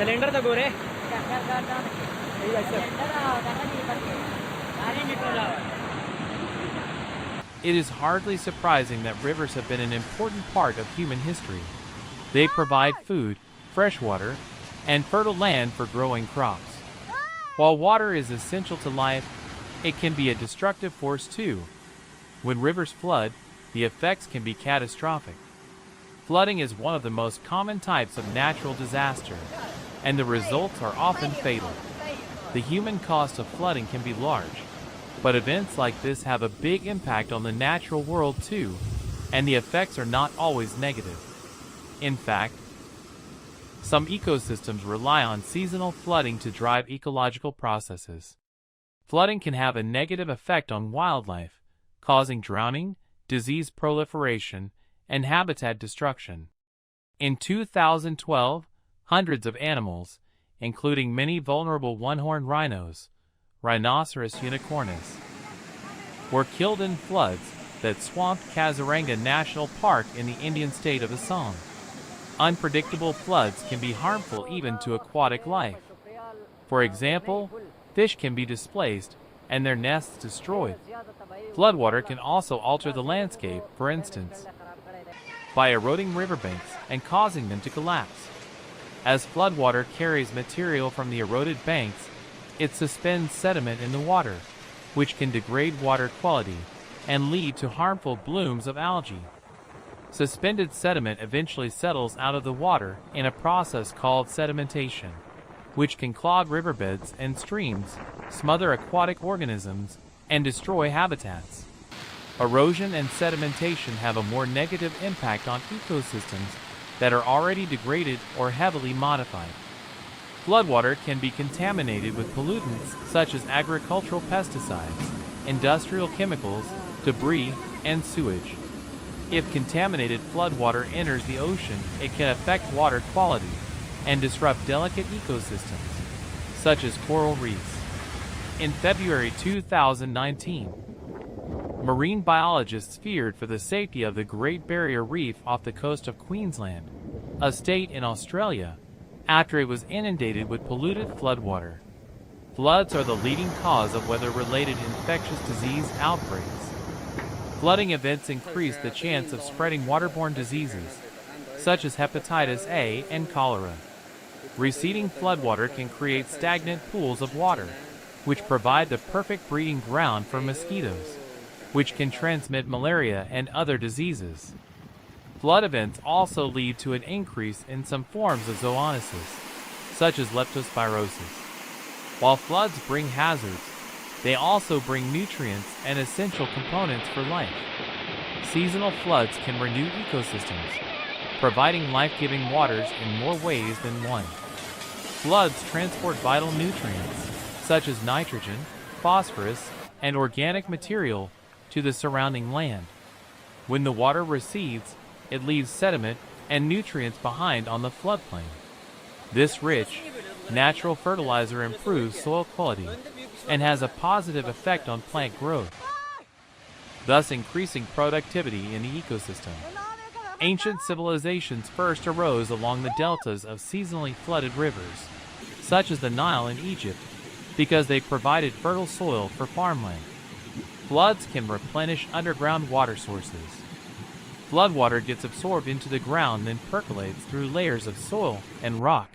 Cylinder तो गोरे It is hardly surprising that rivers have been an important part of human history. They provide food, fresh water, and fertile land for growing crops. While water is essential to life, it can be a destructive force too. When rivers flood, the effects can be catastrophic. Flooding is one of the most common types of natural disaster, and the results are often fatal. The human cost of flooding can be large, but events like this have a big impact on the natural world too, and the effects are not always negative. In fact, some ecosystems rely on seasonal flooding to drive ecological processes. Flooding can have a negative effect on wildlife, causing drowning, disease proliferation, and habitat destruction. In 2012, hundreds of animals, including many vulnerable one-horned rhinos, Rhinoceros unicornis, were killed in floods that swamped Kaziranga National Park in the Indian state of Assam. Unpredictable floods can be harmful even to aquatic life. For example, fish can be displaced and their nests destroyed. Floodwater can also alter the landscape, for instance, by eroding riverbanks and causing them to collapse. As floodwater carries material from the eroded banks, it suspends sediment in the water, which can degrade water quality and lead to harmful blooms of algae. Suspended sediment eventually settles out of the water in a process called sedimentation, which can clog riverbeds and streams, smother aquatic organisms, and destroy habitats. Erosion and sedimentation have a more negative impact on ecosystems that are already degraded or heavily modified. Floodwater can be contaminated with pollutants such as agricultural pesticides, industrial chemicals, debris, and sewage. If contaminated floodwater enters the ocean, it can affect water quality and disrupt delicate ecosystems, such as coral reefs. In February 2019, marine biologists feared for the safety of the Great Barrier Reef off the coast of Queensland, a state in Australia, after it was inundated with polluted floodwater. Floods are the leading cause of weather-related infectious disease outbreaks. Flooding events increase the chance of spreading waterborne diseases, such as hepatitis A and cholera. Receding floodwater can create stagnant pools of water, which provide the perfect breeding ground for mosquitoes, which can transmit malaria and other diseases. Flood events also lead to an increase in some forms of zoonosis, such as leptospirosis. While floods bring hazards, they also bring nutrients and essential components for life. Seasonal floods can renew ecosystems, providing life-giving waters in more ways than one. Floods transport vital nutrients, such as nitrogen, phosphorus, and organic material, to the surrounding land. When the water recedes, it leaves sediment and nutrients behind on the floodplain. This rich, natural fertilizer improves soil quality and has a positive effect on plant growth, thus increasing productivity in the ecosystem. Ancient civilizations first arose along the deltas of seasonally flooded rivers, such as the Nile in Egypt, because they provided fertile soil for farmland. Floods can replenish underground water sources. Floodwater gets absorbed into the ground and then percolates through layers of soil and rock,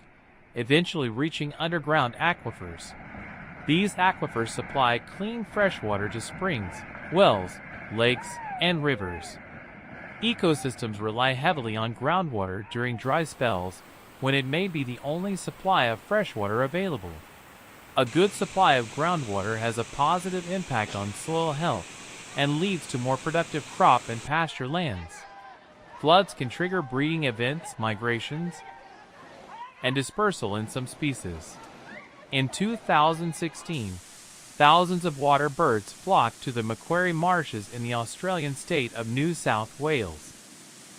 eventually reaching underground aquifers. These aquifers supply clean fresh water to springs, wells, lakes, and rivers. Ecosystems rely heavily on groundwater during dry spells when it may be the only supply of fresh water available. A good supply of groundwater has a positive impact on soil health and leads to more productive crop and pasture lands. Floods can trigger breeding events, migrations, and dispersal in some species. In 2016, thousands of water birds flocked to the Macquarie Marshes in the Australian state of New South Wales.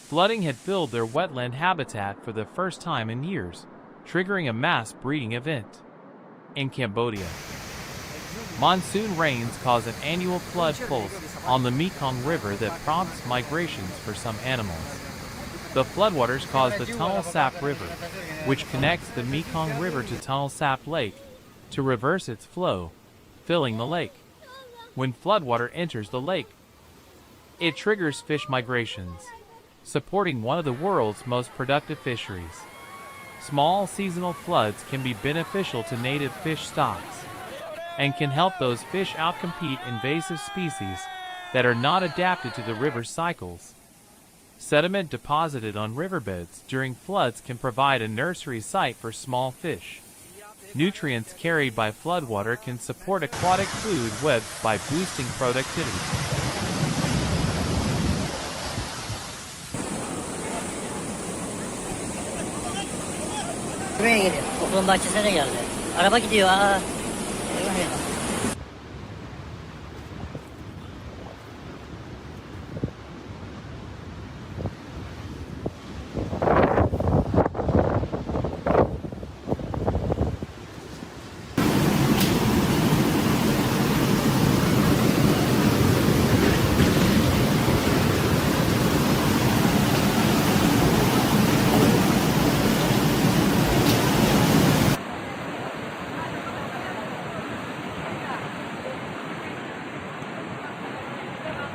Flooding had filled their wetland habitat for the first time in years, triggering a mass breeding event. In Cambodia, monsoon rains cause an annual flood pulse on the Mekong River that prompts migrations for some animals. The floodwaters cause the Tunnel Sap River, which connects the Mekong River to Tunnel Sap Lake, to reverse its flow, filling the lake. When floodwater enters the lake, it triggers fish migrations, supporting one of the world's most productive fisheries. Small seasonal floods can be beneficial to native fish stocks and can help those fish outcompete invasive species that are not adapted to the river's cycles. Sediment deposited on riverbeds during floods can provide a nursery site for small fish. Nutrients carried by floodwater can support aquatic food webs by boosting productivity. Buraya geliyor. Okulun bahçesine de geldi. Araba gidiyor. Aa. Eyvah eyvah.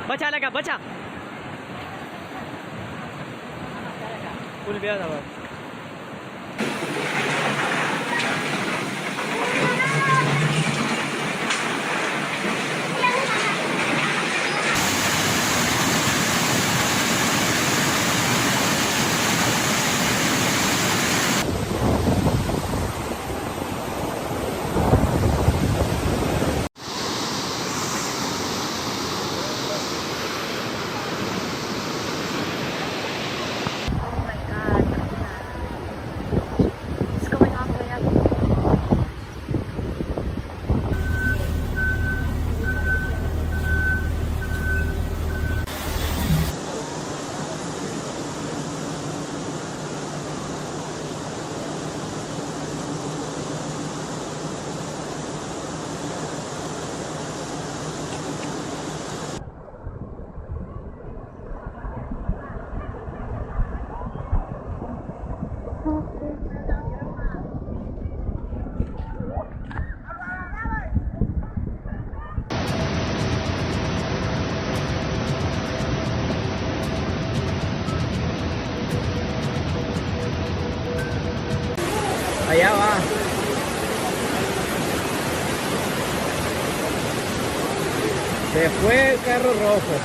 बचा लगा बचा पुल भी आता है allá va. Se fue el carro rojo.